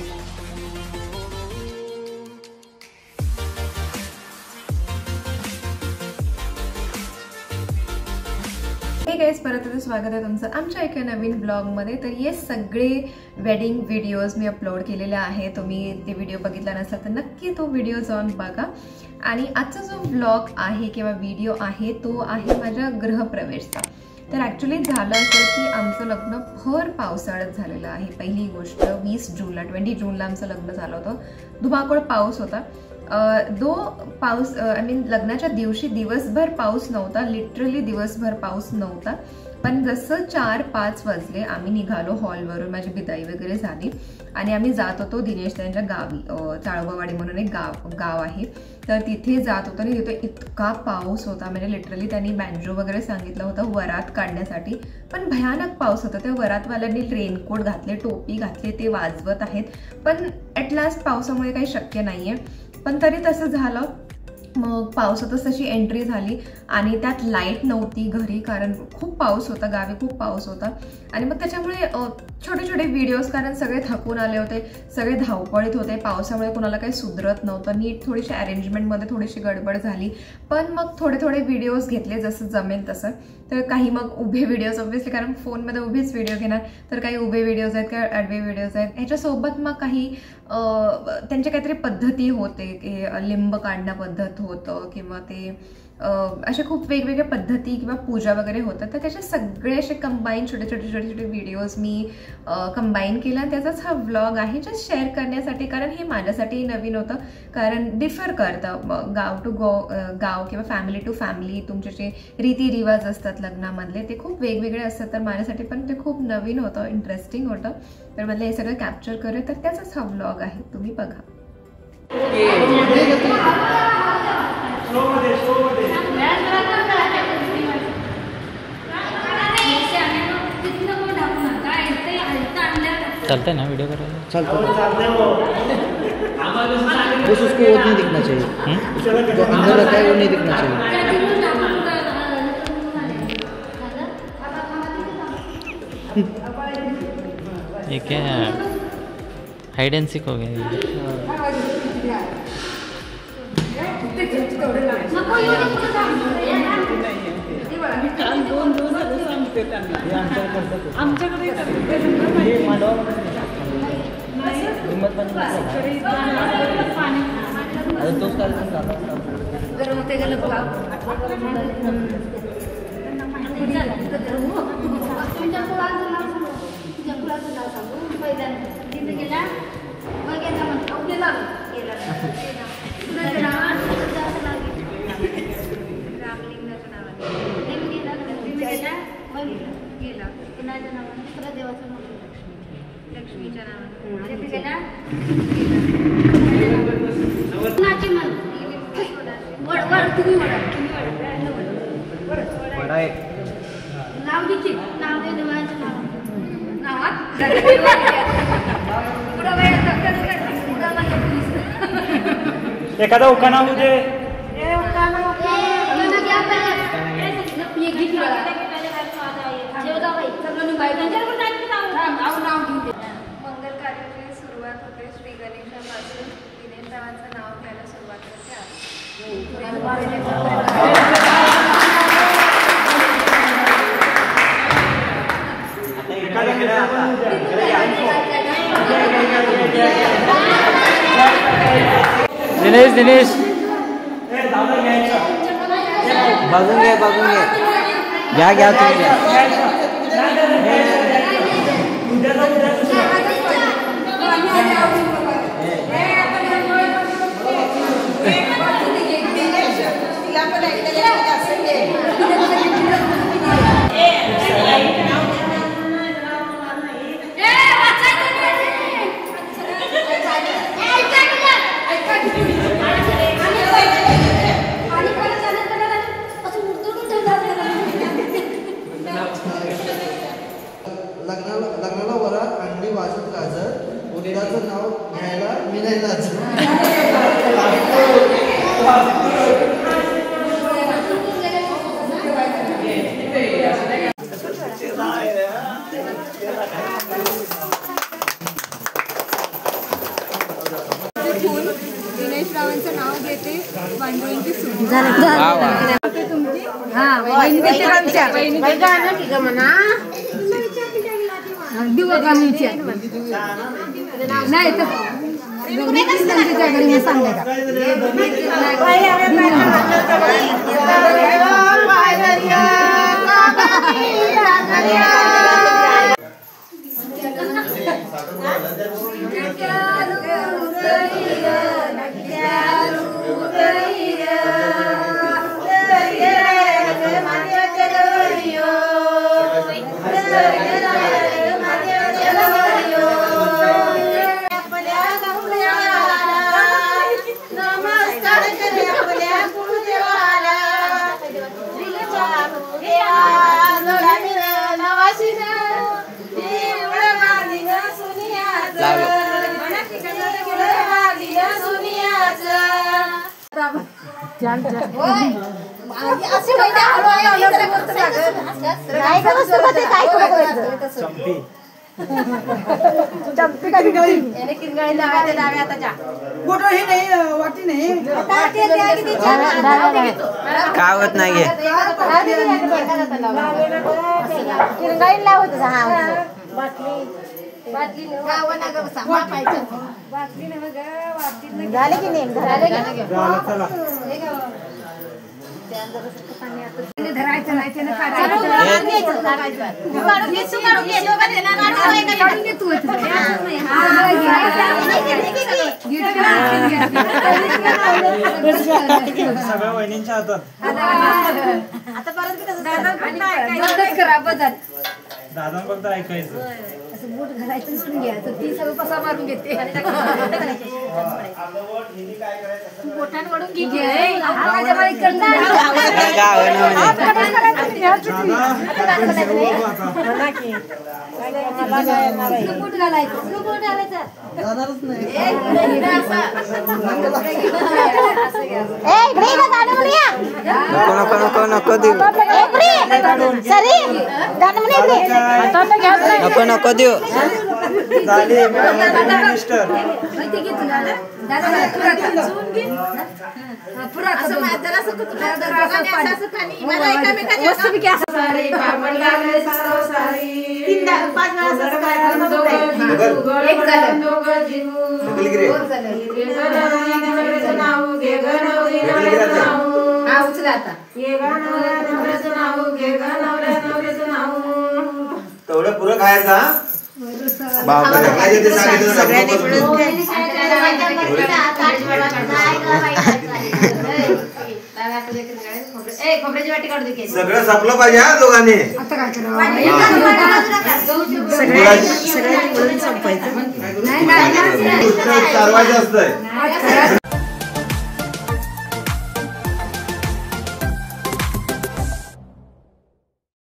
Hey guys, परत स्वागत आहे तुमचं आमच्या एका नवीन ब्लॉगमध्ये। तर हे सगळे वेडिंग व्हिडिओज मी अपलोड केलेले आहे। तुम्ही ते व्हिडिओ बघितला नसेल तर नक्की तो व्हिडिओ जाऊन बघा। आणि आजचा जो ब्लॉग आहे किंवा व्हिडिओ आहे तो आहे माझ्या गृहप्रवेशचा। तर ॲक्च्युली झालं असं की आमचं लग्न भर पावसाळ्यात झालेलं आहे। पहिली गोष्ट 20 जूनला आमचं लग्न झालं होतं। धुमाकूळ पाऊस होता। पाऊस लग्नाच्या दिवशी दिवसभर पाऊस नव्हता, लिटरली दिवसभर पाऊस नव्हता। पण जसं 4-5 वाजले आम्ही निघालो हॉलवरून, माझी बिदाई वगैरे झाली आणि आम्ही जात होतो दिनेश त्यांच्या गावी। चाळोबावाडी म्हणून एक गाव आहे, तर तिथे जात होतो आणि तिथे इतका पाऊस होता, म्हणजे लिटरली त्यांनी बँजो वगैरे सांगितलं होतं वरात काढण्यासाठी, पण भयानक पाऊस होता। त्या वरातवाल्यांनी रेनकोट घातले, टोपी घातले, ते वाजवत आहेत, पण ॲट लास्ट पावसामुळे काही शक्य नाहीये। पण तरी तसं झालं। मग पावसातच तशी एंट्री झाली आणि त्यात लाईट नव्हती घरी, कारण खूप पाऊस होता, गावी खूप पाऊस होता। आणि मग त्याच्यामुळे छोटे छोटे व्हिडिओज, कारण सगळे थकून आले होते, सगळे धावपळीत होते, पावसामुळे कोणाला काही सुधरत नव्हतं, नीट थोडीशी अरेंजमेंटमध्ये थोडीशी गडबड झाली। पण मग थोडे व्हिडिओज घेतले जसं जमेल तसं। तर काही मग उभे व्हिडिओज, ऑब्व्हियसली कारण फोनमध्ये उभेच व्हिडिओ घेणार, तर काही उभे व्हिडिओज आहेत, काही आडवे व्हिडिओज आहेत। ह्याच्यासोबत मग काही त्यांच्या काहीतरी पद्धती होते, की लिंब काढणं पद्धत होतं किंवा ते अशा खूप वेगवेगळ्या पद्धती किंवा पूजा वगैरे होतात। तर त्याचे सगळे असे कंबाईन छोटे व्हिडिओज मी कंबाईन केला, त्याचाच हा व्लॉग आहे जस्ट शेअर करण्यासाठी। कारण हे माझ्यासाठी नवीन होतं, कारण डिफर करतं गाव टू गाव किंवा फॅमिली टू फॅमिली। तुमचे जे रीतिरिवाज असतात लग्नामधले ते खूप वेगवेगळे असतात, तर माझ्यासाठी पण ते खूप नवीन होतं, इंटरेस्टिंग होतं। तर मला हे सगळं कॅप्चर करूया, तर त्याचाच हा व्लॉग आहे, तुम्ही बघा। चलता है ना वीडियो करायला? चलता बस उसको वो नहीं दिखना चाहिए, जो अंदर रखा है वो नहीं दिखना चाहिए। ये क्या हाइड एंड सीक हो गया ये। लक्ष्मीच्या नावाने एखादा उखाणा होऊ दे। मंगल कार्याची सुरुवात होते श्री गणेशापासून। दिनेश रावांचं नाव घ्यायला सुरुवात करते दिनेश बघून घ्या तुम्ही। लग्नाला वरात आणली वाजत गाजर, उद्याचं नाव घ्यायला मी नाही लाज। विश्रावांचं नाव घेते वांडवळींची सून. तुमची नाही काय होत नाही झाले की नाही धरायचं नाही सगळ्या वहिनींच्या हातात आता परत खराब दादा फक्त ऐकायचं असं बूट घालायचं सुन घ्यायचं ती सगळं कसा मारून घेते पोटांवरून घे माझ्या बाई बूट घालायचं नको नको देऊ नको नको देऊ मिस्टर तेवढं पुरं खायचा सगळं संपलं पाहिजे हा दोघांनी चारवायचं असतंय